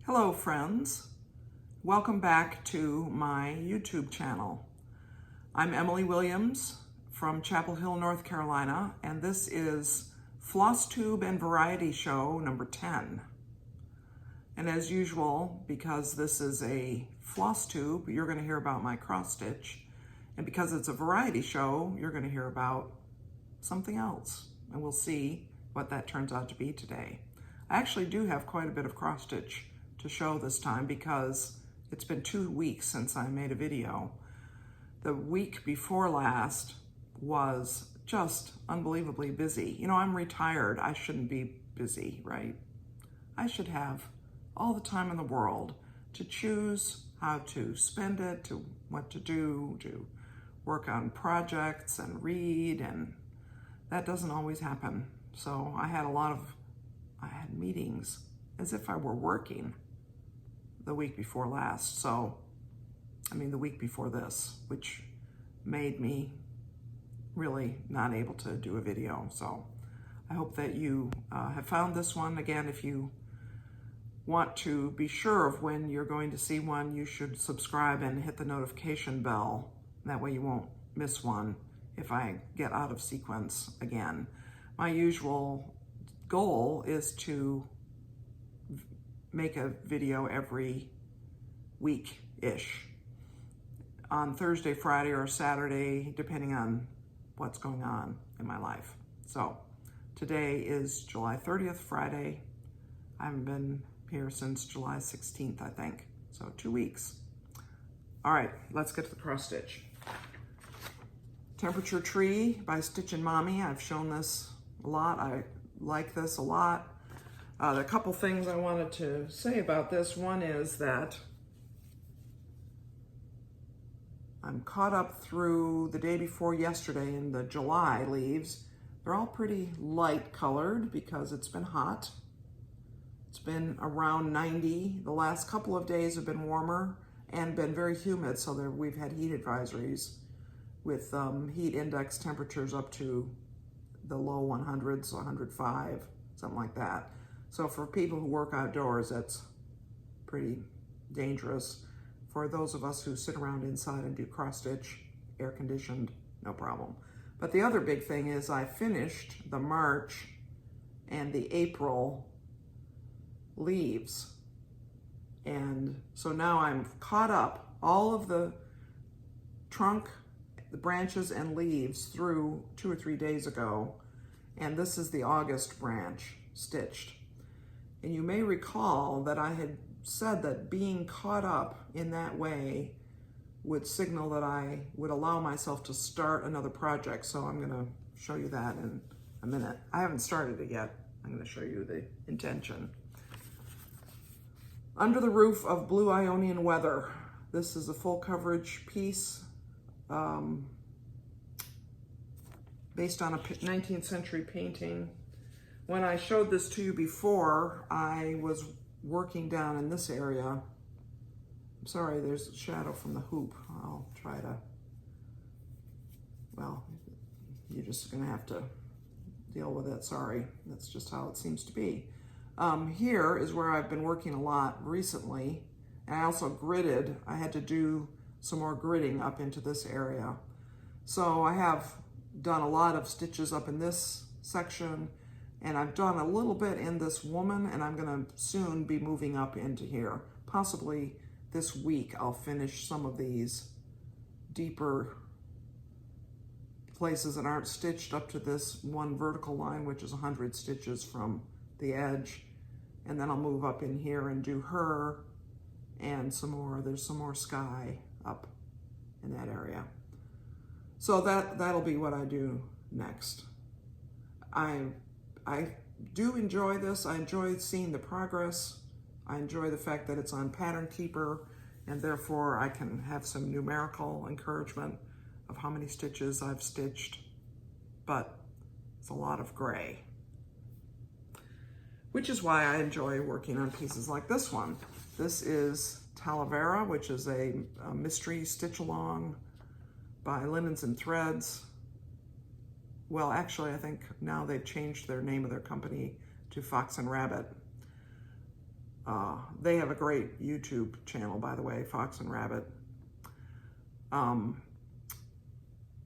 Hello friends, welcome back to my YouTube channel. I'm Emily Williams from Chapel Hill, North Carolina, and this is Flosstube and Variety Show number 10. And as usual, because this is a Flosstube, you're going to hear about my cross stitch, and because it's a variety show, you're going to hear about something else, and we'll see what that turns out to be today. I actually do have quite a bit of cross stitch to show this time because it's been 2 weeks since I made a video. The week before last was just unbelievably busy. You know, I'm retired. I shouldn't be busy, right? I should have all the time in the world to choose how to spend it, to what to do, to work on projects and read, and that doesn't always happen. So I had meetings as if I were working the week before last. The week before this, which made me really not able to do a video. So I hope that you have found this one. Again, if you want to be sure of when you're going to see one, you should subscribe and hit the notification bell. That way you won't miss one if I get out of sequence again. My usual goal is to make a video every week-ish on Thursday, Friday, or Saturday, depending on what's going on in my life. So today is July 30th, Friday. I haven't been here since July 16th, I think. So 2 weeks. All right, let's get to the cross stitch. Temperature Tree by StitchinMommy. I've shown this a lot. I like this a lot. There are a couple things I wanted to say about this. One is that I'm caught up through the day before yesterday in the July leaves. They're all pretty light colored because it's been hot. It's been around 90. The last couple of days have been warmer and been very humid, so we've had heat advisories with heat index temperatures up to the low 100s, 105, something like that. So for people who work outdoors, that's pretty dangerous. For those of us who sit around inside and do cross stitch, air conditioned, no problem. But the other big thing is I finished the March and the April leaves. And so now I'm caught up, all of the trunk, the branches and leaves through 2 or 3 days ago. And this is the August branch stitched. And you may recall that I had said that being caught up in that way would signal that I would allow myself to start another project. So I'm gonna show you that in a minute. I haven't started it yet. I'm gonna show you the intention. Under the Roof of Blue Ionian Weather. This is a full coverage piece based on a 19th century painting. When I showed this to you before, I was working down in this area. I'm sorry, there's a shadow from the hoop. I'll try to, well, you're just gonna have to deal with it. Sorry, that's just how it seems to be. Here is where I've been working a lot recently. And I also gridded. I had to do some more gridding up into this area. So I have done a lot of stitches up in this section, and I've done a little bit in this woman, and I'm gonna soon be moving up into here. Possibly this week I'll finish some of these deeper places that aren't stitched up to this one vertical line, which is 100 stitches from the edge. And then I'll move up in here and do her and some more. There's some more sky up in that area. So that'll be what I do next. I do enjoy this. I enjoy seeing the progress. I enjoy the fact that it's on Pattern Keeper, and therefore I can have some numerical encouragement of how many stitches I've stitched, but it's a lot of gray, which is why I enjoy working on pieces like this one. This is Talavera, which is a mystery stitch along by Linens and Threads. Well, actually, I think now they've changed their name of their company to Fox and Rabbit. They have a great YouTube channel, by the way, Fox and Rabbit.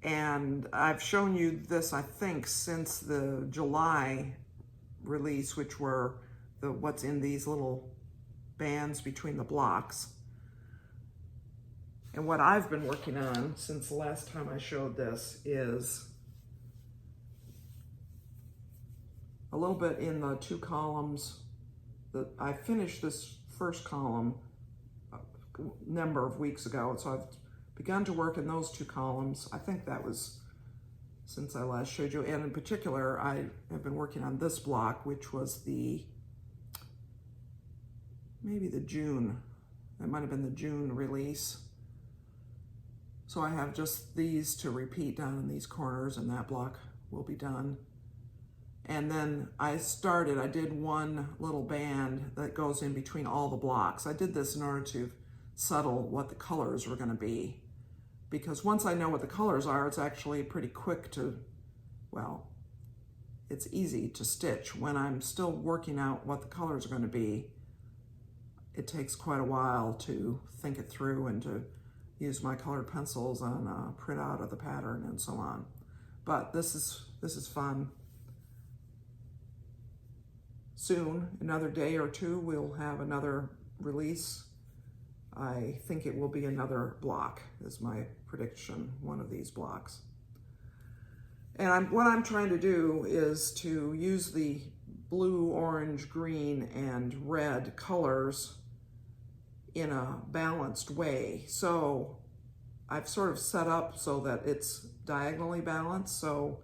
And I've shown you this, I think, since the July release, which were what's in these little bands between the blocks. And what I've been working on since the last time I showed this is a little bit in the 2 columns. I finished this first column a number of weeks ago, so I've begun to work in those 2 columns. I think that was since I last showed you, and in particular, I have been working on this block, which was maybe the June, that might have been the June release. So I have just these to repeat down in these corners, and that block will be done. And then I did one little band that goes in between all the blocks. I did this in order to settle what the colors were going to be. Because once I know what the colors are, it's actually pretty quick to, well, it's easy to stitch. When I'm still working out what the colors are going to be, it takes quite a while to think it through and to use my colored pencils and print out of the pattern and so on. But this is fun. Soon, another day or 2, we'll have another release. I think it will be another block, is my prediction, one of these blocks. And what I'm trying to do is to use the blue, orange, green, and red colors in a balanced way. So I've sort of set up so that it's diagonally balanced. So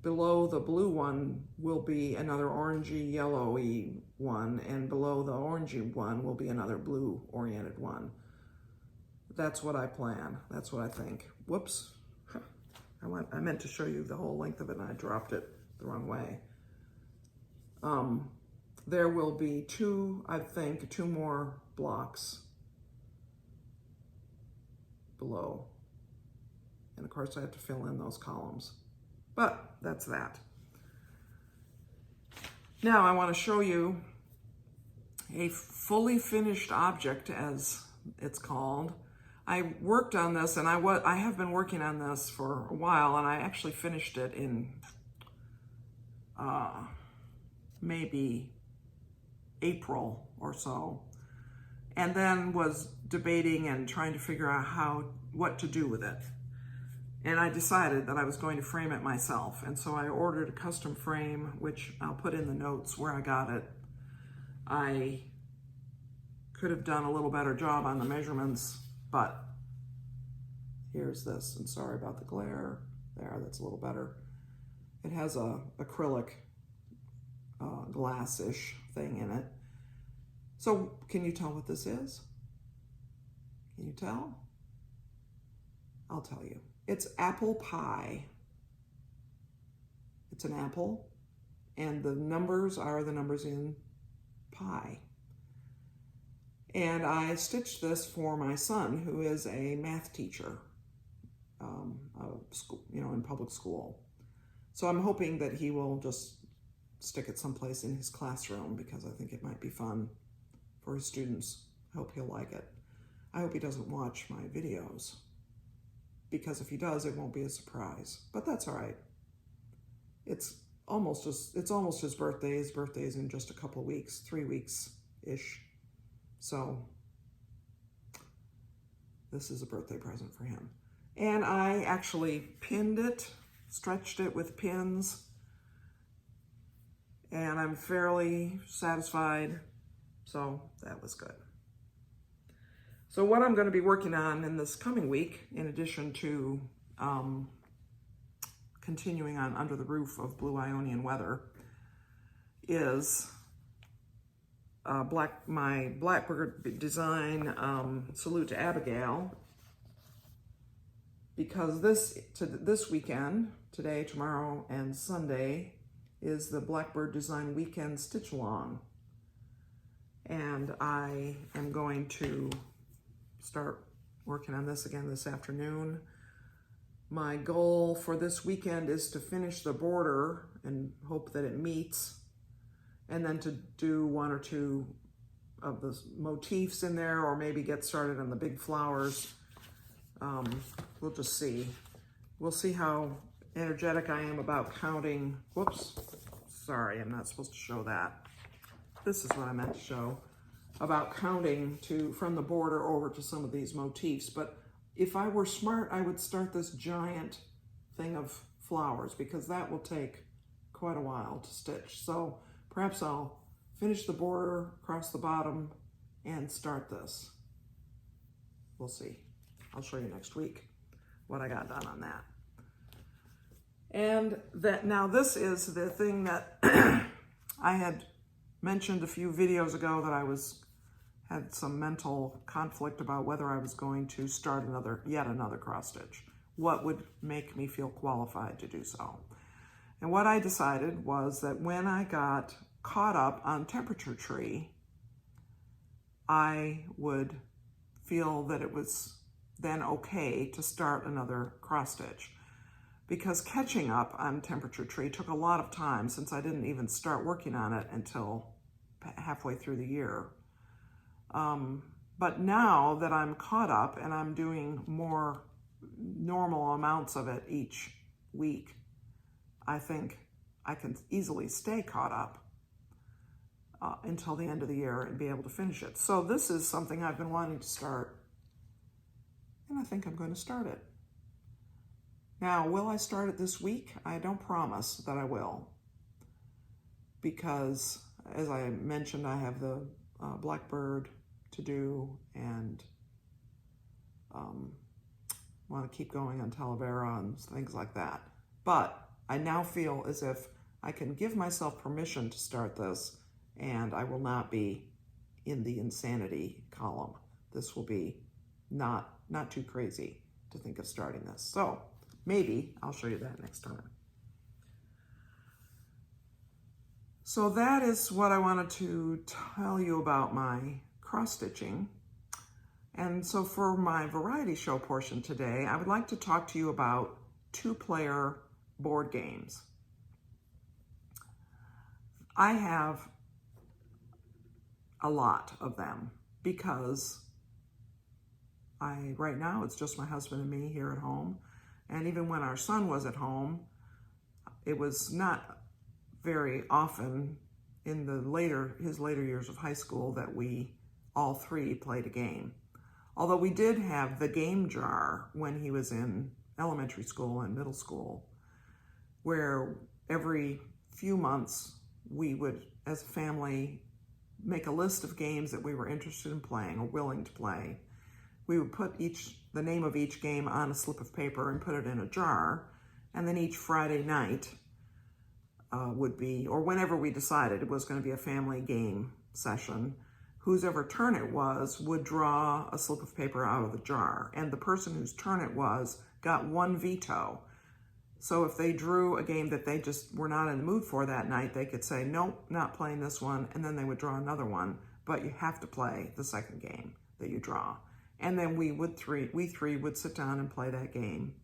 below the blue one will be another orangey, yellowy one, and below the orangey one will be another blue-oriented one. That's what I plan. That's what I think. Whoops. I meant to show you the whole length of it, and I dropped it the wrong way. There will be 2 more blocks below. And of course, I have to fill in those columns. But that's that. Now I want to show you a fully finished object, as it's called. I worked on this, and I have been working on this for a while, and I actually finished it in maybe April or so, and then was debating and trying to figure out what to do with it. And I decided that I was going to frame it myself. And so I ordered a custom frame, which I'll put in the notes where I got it. I could have done a little better job on the measurements, but here's this. And sorry about the glare there, that's a little better. It has a acrylic glass-ish thing in it. So can you tell what this is? Can you tell? I'll tell you. It's apple pie. It's an apple, and the numbers are the numbers in pi. And I stitched this for my son, who is a math teacher, in public school. So I'm hoping that he will just stick it someplace in his classroom, because I think it might be fun for his students. I hope he'll like it. I hope he doesn't watch my videos, because if he does, it won't be a surprise. But that's all right. It's almost his birthday. His birthday's in just a couple weeks, 3 weeks-ish. So this is a birthday present for him. And I actually pinned it, stretched it with pins, and I'm fairly satisfied. So that was good. So what I'm going to be working on in this coming week, in addition to continuing on Under the Roof of Blue Ionian Weather, is my Blackbird Design Salute to Abigail, because this weekend, today, tomorrow, and Sunday, is the Blackbird Design Weekend Stitch Along. And I am going to start working on this again this afternoon. My goal for this weekend is to finish the border and hope that it meets, and then to do 1 or 2 the motifs in there, or maybe get started on the big flowers. We'll just see. We'll see how energetic I am about counting. Whoops, sorry, I'm not supposed to show that. This is what I meant to show, about counting from the border over to some of these motifs. But if I were smart, I would start this giant thing of flowers, because that will take quite a while to stitch. So perhaps I'll finish the border across the bottom and start this. We'll see. I'll show you next week what I got done on that. And that now this is the thing that I had mentioned a few videos ago, that I had some mental conflict about whether I was going to start yet another cross stitch. What would make me feel qualified to do so? And what I decided was that when I got caught up on temperature tree, I would feel that it was then okay to start another cross stitch, because catching up on temperature tree took a lot of time, since I didn't even start working on it until halfway through the year. But now that I'm caught up and I'm doing more normal amounts of it each week, I think I can easily stay caught up until the end of the year and be able to finish it. So this is something I've been wanting to start, and I think I'm going to start it. Now, will I start it this week? I don't promise that I will, because as I mentioned, I have the Blackbird to do, and want to keep going on Talavera and things like that. But I now feel as if I can give myself permission to start this, and I will not be in the insanity column. This will be not too crazy to think of starting this. So maybe I'll show you that next time. So that is what I wanted to tell you about my cross stitching. And so for my variety show portion today, I would like to talk to you about 2-player board games. I have a lot of them, because right now it's just my husband and me here at home. And even when our son was at home, it was not very often in his later years of high school that we all three played a game. Although we did have the game jar when he was in elementary school and middle school, where every few months we would, as a family, make a list of games that we were interested in playing or willing to play. We would put the name of each game on a slip of paper and put it in a jar, and then each Friday night would be, or whenever we decided it was going to be a family game session, whosever turn it was would draw a slip of paper out of the jar, and the person whose turn it was got one veto. So if they drew a game that they just were not in the mood for that night, they could say, nope, not playing this one, and then they would draw another one, but you have to play the second game that you draw. And then we three would sit down and play that game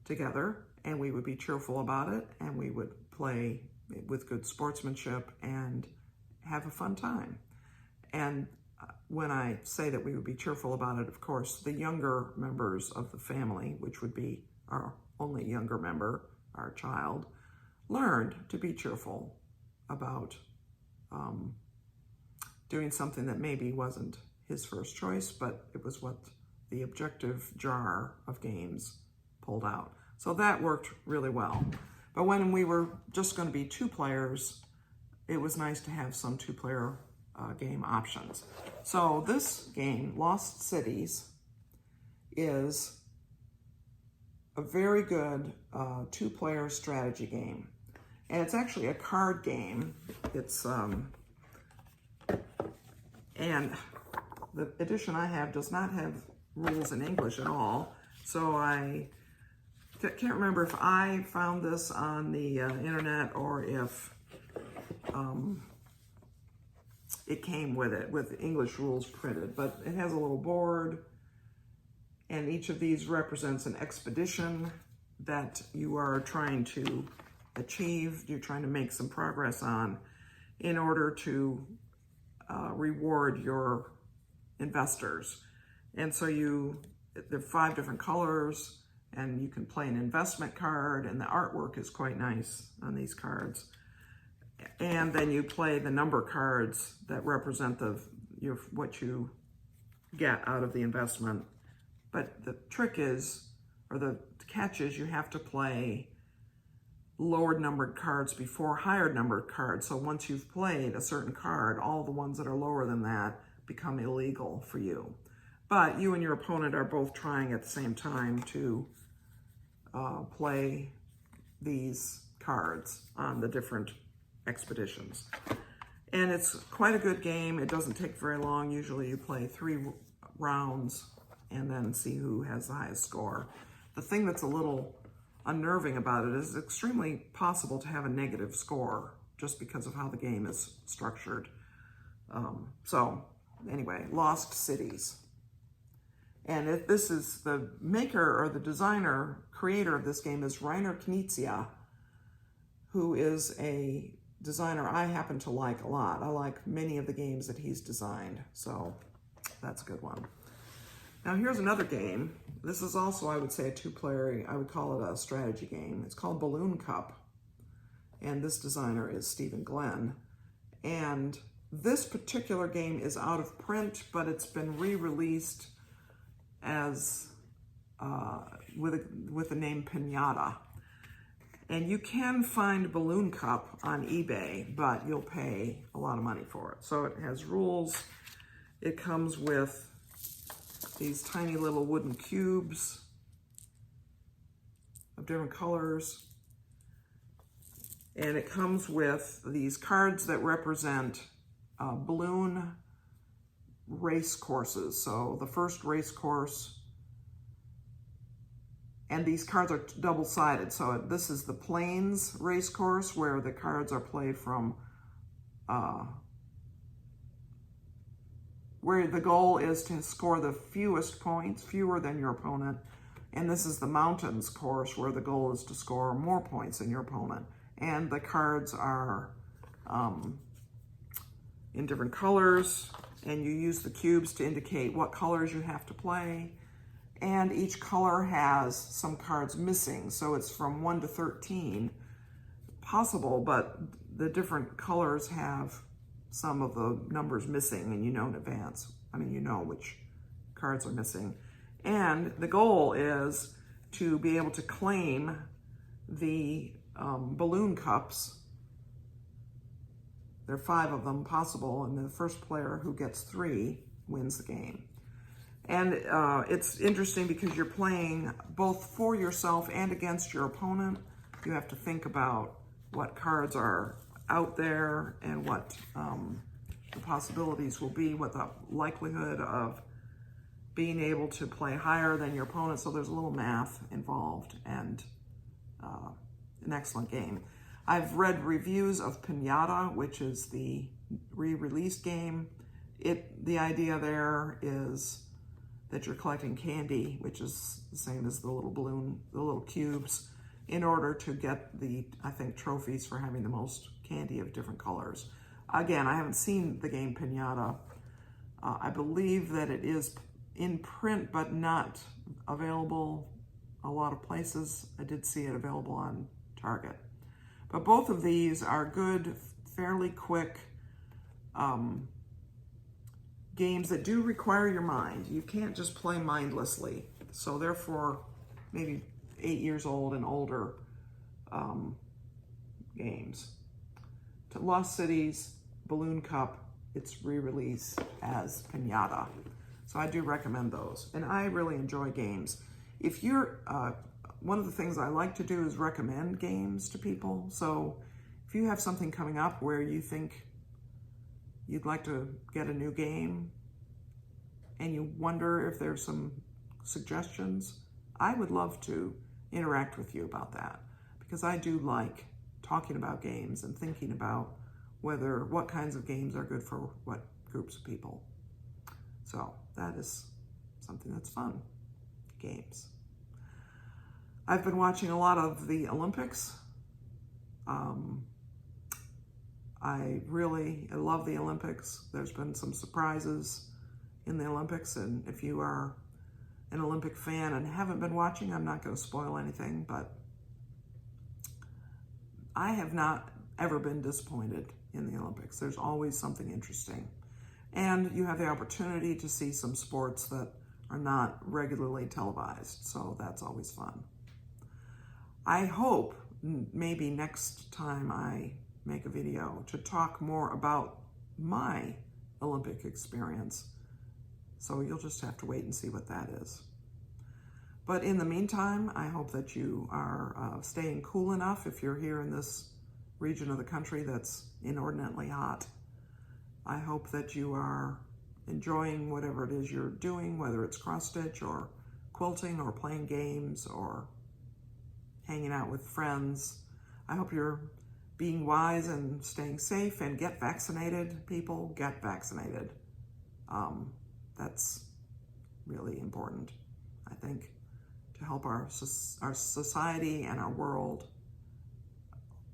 together, and we would be cheerful about it, and we would play with good sportsmanship and have a fun time. And when I say that we would be cheerful about it, of course, the younger members of the family, which would be our only younger member, our child, learned to be cheerful about doing something that maybe wasn't his first choice, but it was what the objective jar of games pulled out. So that worked really well. But when we were just going to be 2 players, it was nice to have some 2-player game options. So this game, Lost Cities, is a very good 2-player strategy game. And it's actually a card game. It's, and the edition I have does not have rules in English at all. So I can't remember if I found this on the internet or if it came with it, with English rules printed. But it has a little board, and each of these represents an expedition that you are trying to achieve, you're trying to make some progress on in order to reward your investors. And so there are 5 different colors, and you can play an investment card, and the artwork is quite nice on these cards. And then you play the number cards that represent what you get out of the investment. But the trick is, or the catch is, you have to play lower numbered cards before higher numbered cards. So once you've played a certain card, all the ones that are lower than that become illegal for you. But you and your opponent are both trying at the same time to play these cards on the different expeditions. And it's quite a good game. It doesn't take very long. Usually you play 3 rounds and then see who has the highest score. The thing that's a little unnerving about it is it's extremely possible to have a negative score just because of how the game is structured. So anyway, Lost Cities. And if this is the maker or the designer, creator of this game is Rainer Knizia, who is a designer I happen to like a lot. I like many of the games that he's designed, so that's a good one. Now here's another game. This is also, I would say, a 2-player, I would call it a strategy game. It's called Balloon Cup, and this designer is Stephen Glenn. And this particular game is out of print, but it's been re-released as with the name Piñata. And you can find Balloon Cup on eBay, but you'll pay a lot of money for it. So it has rules. It comes with these tiny little wooden cubes of different colors. And it comes with these cards that represent balloon race courses. So the first race course, and these cards are double-sided. So this is the Plains race course, where the cards are played from where the goal is to score the fewest points, fewer than your opponent. And this is the Mountains course, where the goal is to score more points than your opponent. And the cards are in different colors, and you use the cubes to indicate what colors you have to play. And each color has some cards missing, so it's from 1 to 13 possible, but the different colors have some of the numbers missing, and you know in advance. I mean, you know which cards are missing. And the goal is to be able to claim the balloon cups. There are 5 of them possible, and the first player who gets 3 wins the game. And it's interesting because you're playing both for yourself and against your opponent. You have to think about what cards are out there and what the possibilities will be, what the likelihood of being able to play higher than your opponent. So there's a little math involved, and an excellent game. I've read reviews of Piñata, which is the re-released game. The idea there is that you're collecting candy, which is the same as the little balloon, the little cubes, in order to get the, I think, trophies for having the most candy of different colors. Again, I haven't seen the game Piñata. I believe that it is in print, but not available a lot of places. I did see it available on Target. But both of these are good, fairly quick games that do require your mind. You can't just play mindlessly. So therefore, maybe 8 years old and older games. To Lost Cities, Balloon Cup, it's re-released as Piñata. So I do recommend those. And I really enjoy games. If you're, one of the things I like to do is recommend games to people. So if you have something coming up where you think you'd like to get a new game and you wonder if there's some suggestions, I would love to interact with you about that, because I do like talking about games and thinking about what kinds of games are good for what groups of people. So that is something that's fun, games. I've been watching a lot of the Olympics. I love the Olympics. There's been some surprises in the Olympics, and if you are an Olympic fan and haven't been watching, I'm not going to spoil anything, but I have not ever been disappointed in the Olympics. There's always something interesting. And you have the opportunity to see some sports that are not regularly televised, so that's always fun. I hope maybe next time I make a video to talk more about my Olympic experience. So you'll just have to wait and see what that is. But in the meantime, I hope that you are staying cool enough if you're here in this region of the country that's inordinately hot. I hope that you are enjoying whatever it is you're doing, whether it's cross-stitch or quilting or playing games or hanging out with friends. I hope you're being wise and staying safe, and get vaccinated. People, get vaccinated. That's really important, I think, to help our society and our world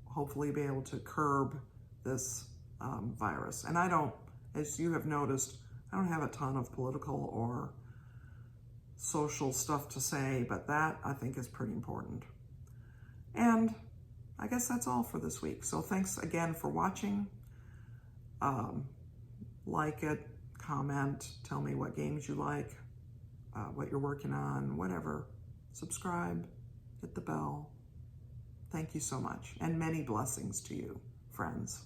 hopefully be able to curb this virus. And I don't, as you have noticed, I don't have a ton of political or social stuff to say, but that I think is pretty important. And I guess that's all for this week. So thanks again for watching. Like it, comment, tell me what games you like, what you're working on, whatever. Subscribe, hit the bell. Thank you so much, and many blessings to you, friends.